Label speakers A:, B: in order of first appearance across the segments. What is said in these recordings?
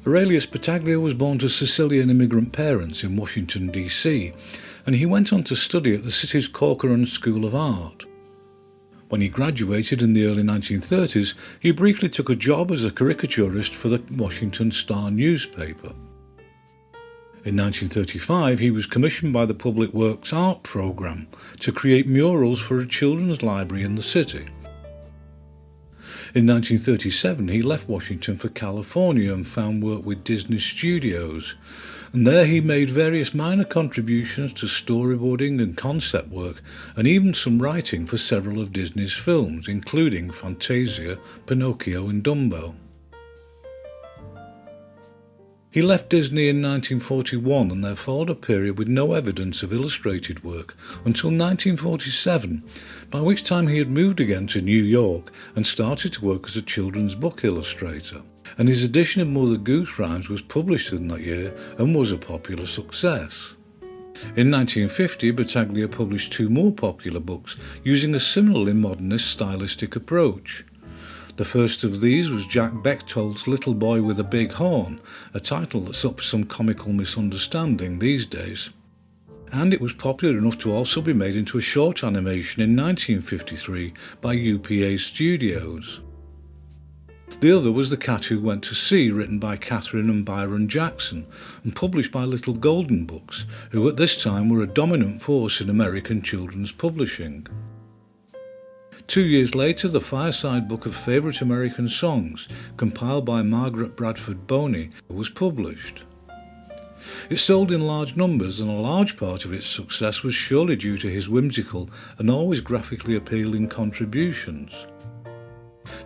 A: Aurelius Battaglia was born to Sicilian immigrant parents in Washington, D.C., and he went on to study at the city's Corcoran School of Art. When he graduated in the early 1930s, he briefly took a job as a caricaturist for the Washington Star newspaper. In 1935, he was commissioned by the Public Works Art Programme to create murals for a children's library in the city. In 1937, he left Washington for California and found work with Disney Studios, and there he made various minor contributions to storyboarding and concept work, and even some writing for several of Disney's films, including Fantasia, Pinocchio and Dumbo. He left Disney in 1941, and there followed a period with no evidence of illustrated work until 1947, by which time he had moved again to New York and started to work as a children's book illustrator, and his edition of Mother Goose Rhymes was published in that year and was a popular success. In 1950, Battaglia published 2 more popular books using a similarly modernist stylistic approach. The first of these was Jack Bechtold's Little Boy with a Big Horn, a title that's up for some comical misunderstanding these days. And it was popular enough to also be made into a short animation in 1953 by UPA Studios. The other was The Cat Who Went to Sea, written by Catherine and Byron Jackson, and published by Little Golden Books, who at this time were a dominant force in American children's publishing. 2 years later, the Fireside Book of Favourite American Songs, compiled by Margaret Bradford Boney, was published. It sold in large numbers, and a large part of its success was surely due to his whimsical and always graphically appealing contributions.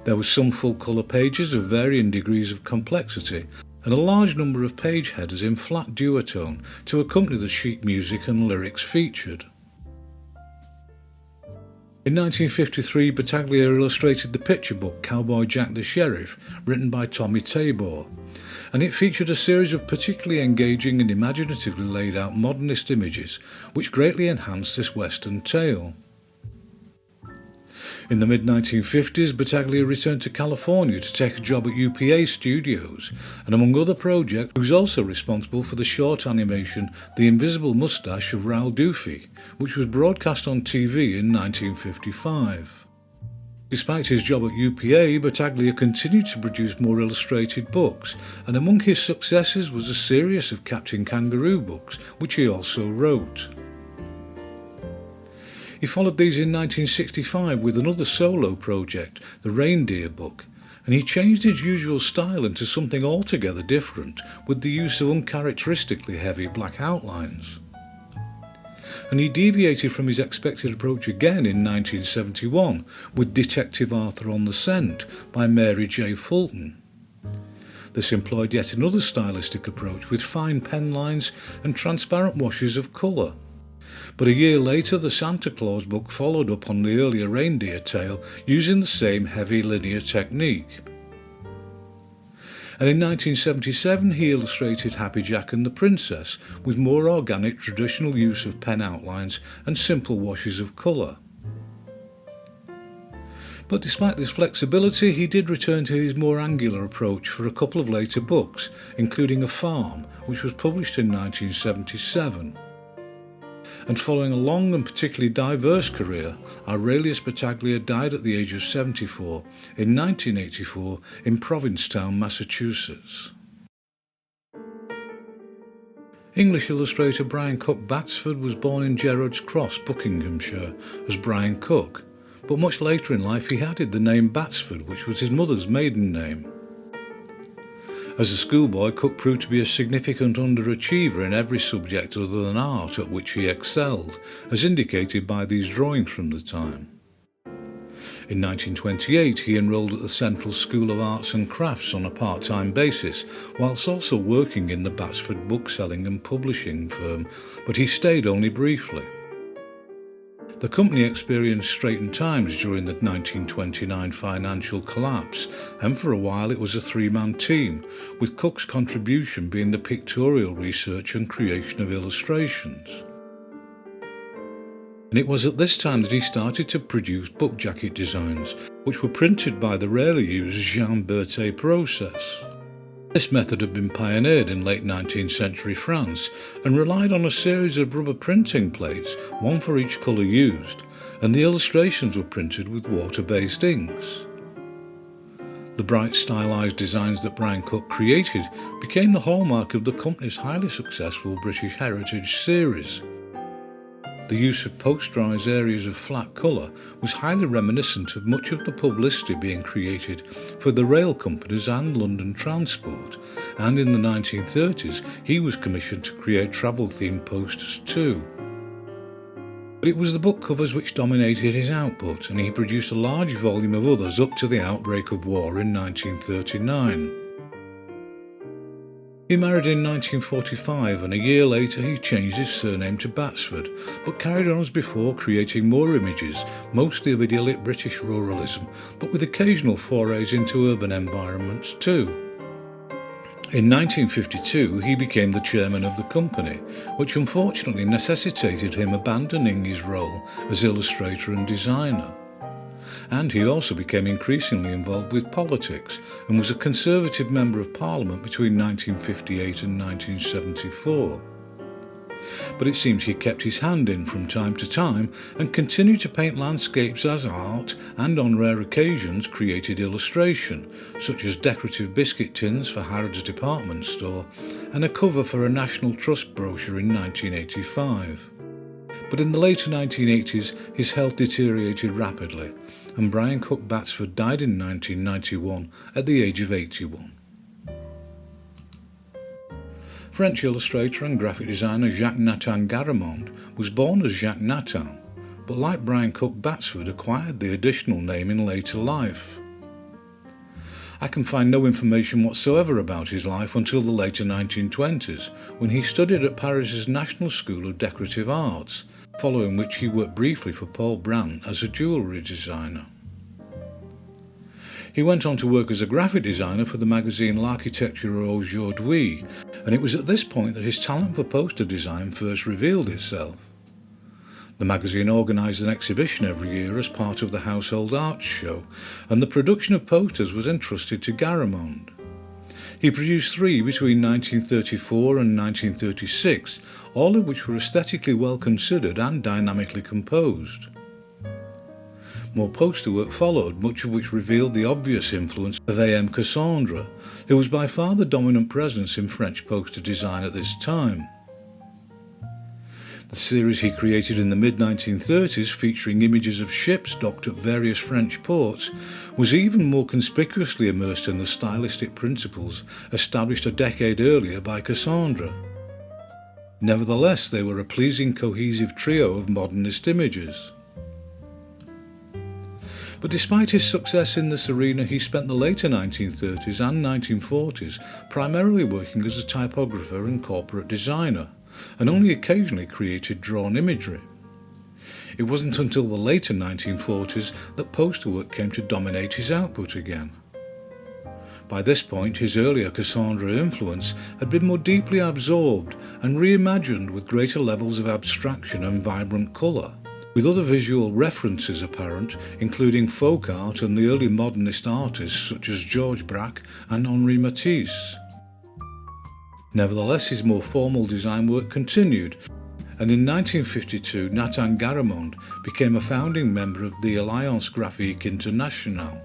A: There were some full-colour pages of varying degrees of complexity, and a large number of page headers in flat duotone to accompany the sheet music and lyrics featured. In 1953, Battaglia illustrated the picture book Cowboy Jack the Sheriff, written by Tommy Tabor, and it featured a series of particularly engaging and imaginatively laid out modernist images which greatly enhanced this western tale. In the mid-1950s, Battaglia returned to California to take a job at UPA Studios, and among other projects, he was also responsible for the short animation The Invisible Moustache of Raoul Dufy, which was broadcast on TV in 1955. Despite his job at UPA, Battaglia continued to produce more illustrated books, and among his successes was a series of Captain Kangaroo books, which he also wrote. He followed these in 1965 with another solo project, The Reindeer Book, and he changed his usual style into something altogether different with the use of uncharacteristically heavy black outlines. And he deviated from his expected approach again in 1971 with Detective Arthur on the Scent by Mary J. Fulton. This employed yet another stylistic approach with fine pen lines and transparent washes of colour. But a year later, the Santa Claus book followed up on the earlier reindeer tale using the same heavy linear technique. And in 1977 he illustrated Happy Jack and the Princess with more organic traditional use of pen outlines and simple washes of colour. But despite this flexibility, he did return to his more angular approach for a couple of later books, including A Farm, which was published in 1977. And following a long and particularly diverse career, Aurelius Battaglia died at the age of 74 in 1984 in Provincetown, Massachusetts. English illustrator Brian Cook Batsford was born in Gerrards Cross, Buckinghamshire, as Brian Cook, but much later in life he added the name Battsford, which was his mother's maiden name. As a schoolboy, Cook proved to be a significant underachiever in every subject other than art at which he excelled, as indicated by these drawings from the time. In 1928 he enrolled at the Central School of Arts and Crafts on a part-time basis, whilst also working in the Battsford bookselling and publishing firm, but he stayed only briefly. The company experienced straitened times during the 1929 financial collapse, and for a while it was a three-man team, with Cook's contribution being the pictorial research and creation of illustrations. And it was at this time that he started to produce book jacket designs, which were printed by the rarely used Jean Berthet process. This method had been pioneered in late 19th century France and relied on a series of rubber printing plates, one for each colour used, and the illustrations were printed with water-based inks. The bright stylised designs that Brian Cook created became the hallmark of the company's highly successful British Heritage series. The use of posterised areas of flat colour was highly reminiscent of much of the publicity being created for the rail companies and London Transport, and in the 1930s he was commissioned to create travel-themed posters too. But it was the book covers which dominated his output, and he produced a large volume of others up to the outbreak of war in 1939. He married in 1945, and a year later he changed his surname to Battsford, but carried on as before, creating more images, mostly of idyllic British ruralism, but with occasional forays into urban environments too. In 1952 he became the chairman of the company, which unfortunately necessitated him abandoning his role as illustrator and designer. And he also became increasingly involved with politics and was a Conservative Member of Parliament between 1958 and 1974. But it seems he kept his hand in from time to time and continued to paint landscapes as art, and on rare occasions created illustration, such as decorative biscuit tins for Harrods department store and a cover for a National Trust brochure in 1985. But in the later 1980s his health deteriorated rapidly, and Brian Cook Batsford died in 1991 at the age of 81. French illustrator and graphic designer Nathan Garamond was born as Jacques Natan, but like Brian Cook Batsford acquired the additional name in later life. I can find no information whatsoever about his life until the later 1920s, when he studied at Paris's National School of Decorative Arts, following which he worked briefly for Paul Brandt as a jewellery designer. He went on to work as a graphic designer for the magazine L'Architecture Aujourd'hui, and it was at this point that his talent for poster design first revealed itself. The magazine organised an exhibition every year as part of the Household Arts Show, and the production of posters was entrusted to Garamond. He produced 3 between 1934 and 1936, all of which were aesthetically well considered and dynamically composed. More poster work followed, much of which revealed the obvious influence of A.M. Cassandra, who was by far the dominant presence in French poster design at this time. The series he created in the mid-1930s, featuring images of ships docked at various French ports, was even more conspicuously immersed in the stylistic principles established a decade earlier by Cassandra. Nevertheless, they were a pleasing cohesive trio of modernist images. But despite his success in this arena, he spent the later 1930s and 1940s primarily working as a typographer and corporate designer, and only occasionally created drawn imagery. It wasn't until the later 1940s that poster work came to dominate his output again. By this point, his earlier Cassandra influence had been more deeply absorbed and reimagined with greater levels of abstraction and vibrant colour, with other visual references apparent, including folk art and the early modernist artists such as Georges Braque and Henri Matisse. Nevertheless, his more formal design work continued, and in 1952 Nathan Garamond became a founding member of the Alliance Graphique Internationale,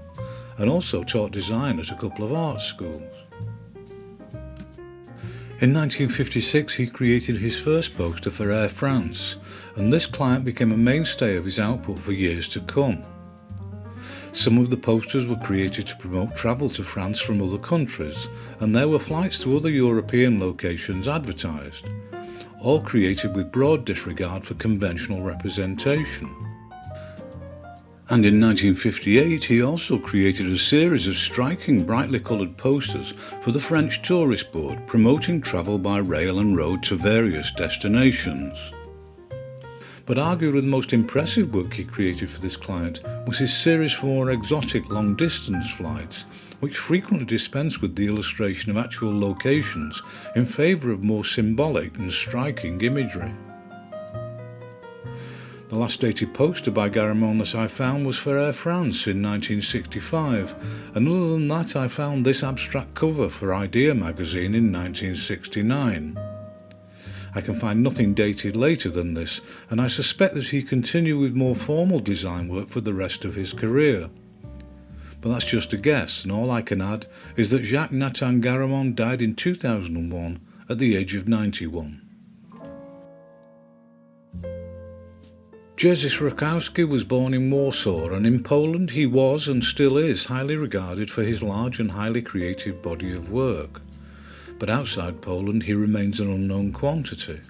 A: and also taught design at a couple of art schools. In 1956 he created his first poster for Air France, and this client became a mainstay of his output for years to come. Some of the posters were created to promote travel to France from other countries, and there were flights to other European locations advertised, all created with broad disregard for conventional representation. And in 1958 he also created a series of striking brightly coloured posters for the French Tourist Board promoting travel by rail and road to various destinations. But arguably the most impressive work he created for this client was his series for more exotic long-distance flights, which frequently dispensed with the illustration of actual locations in favour of more symbolic and striking imagery. The The last dated poster by Garamond that I found was for Air France in 1965, and other than that I found this abstract cover for Idea magazine in 1969. I can find nothing dated later than this, and I suspect that he continued with more formal design work for the rest of his career. But that's just a guess, and all I can add is that Jacques Nathan Garamond died in 2001 at the age of 91. Jerzy Srokowski was born in Warsaw, and in Poland he was and still is highly regarded for his large and highly creative body of work. But outside Poland he remains an unknown quantity.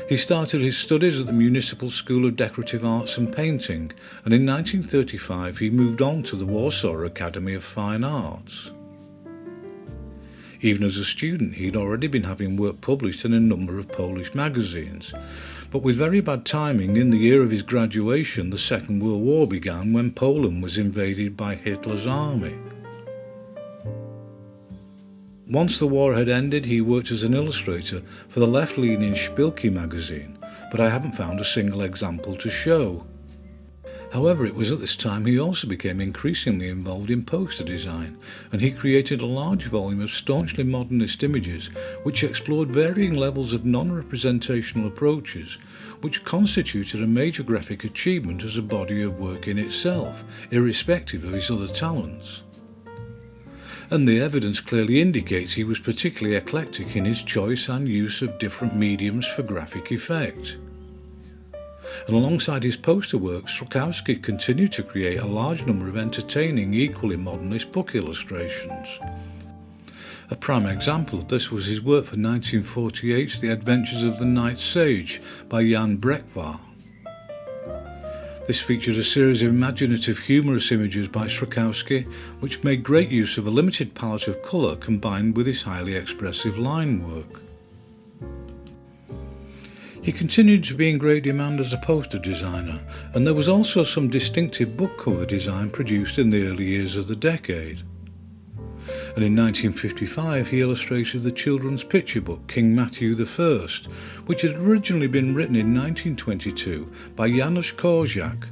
A: He started his studies at the Municipal School of Decorative Arts and Painting, and in 1935 he moved on to the Warsaw Academy of Fine Arts. Even as a student he had already been having work published in a number of Polish magazines, but with very bad timing, in the year of his graduation the Second World War began when Poland was invaded by Hitler's army. Once the war had ended, he worked as an illustrator for the left-leaning Szpilki magazine, but I haven't found a single example to show. However, it was at this time he also became increasingly involved in poster design, and he created a large volume of staunchly modernist images which explored varying levels of non-representational approaches, which constituted a major graphic achievement as a body of work in itself, irrespective of his other talents. And the evidence clearly indicates he was particularly eclectic in his choice and use of different mediums for graphic effect. And alongside his poster work, Srokowski continued to create a large number of entertaining, equally modernist book illustrations. A prime example of this was his work for 1948's The Adventures of the Night Sage by Jan Brekvar. This featured a series of imaginative, humorous images by Srokowski, which made great use of a limited palette of colour combined with his highly expressive line work. He continued to be in great demand as a poster designer, and there was also some distinctive book cover design produced in the early years of the decade. And in 1955 he illustrated the children's picture book King Matthew I, which had originally been written in 1922 by Janusz Korczak,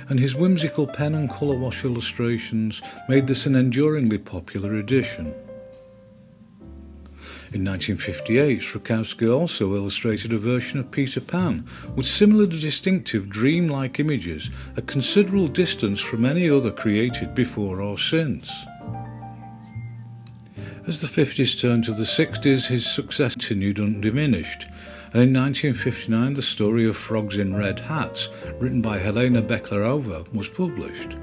A: and his whimsical pen and colour wash illustrations made this an enduringly popular edition. In 1958, Rokowski also illustrated a version of Peter Pan with similar distinctive dream-like images at considerable distance from any other created before or since. As the 50s turned to the 60s, his success continued undiminished, and in 1959 the story of Frogs in Red Hats, written by Helena Beklerova, was published.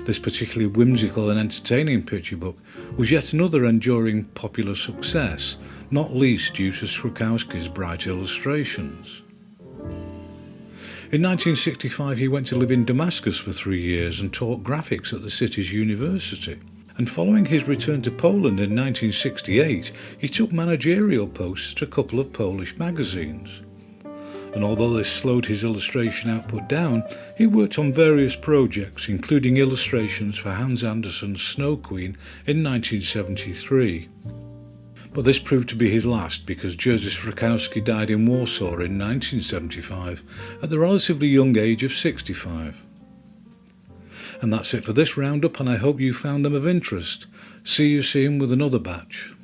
A: This particularly whimsical and entertaining picture book was yet another enduring popular success, not least due to Srokowski's bright illustrations. In 1965 he went to live in Damascus for 3 years and taught graphics at the city's university. And following his return to Poland in 1968, he took managerial posts at a couple of Polish magazines. And although this slowed his illustration output down, he worked on various projects, including illustrations for Hans Andersen's Snow Queen in 1973. But this proved to be his last, because Jerzy Srokowski died in Warsaw in 1975 at the relatively young age of 65. And that's it for this roundup, and I hope you found them of interest. See you soon with another batch.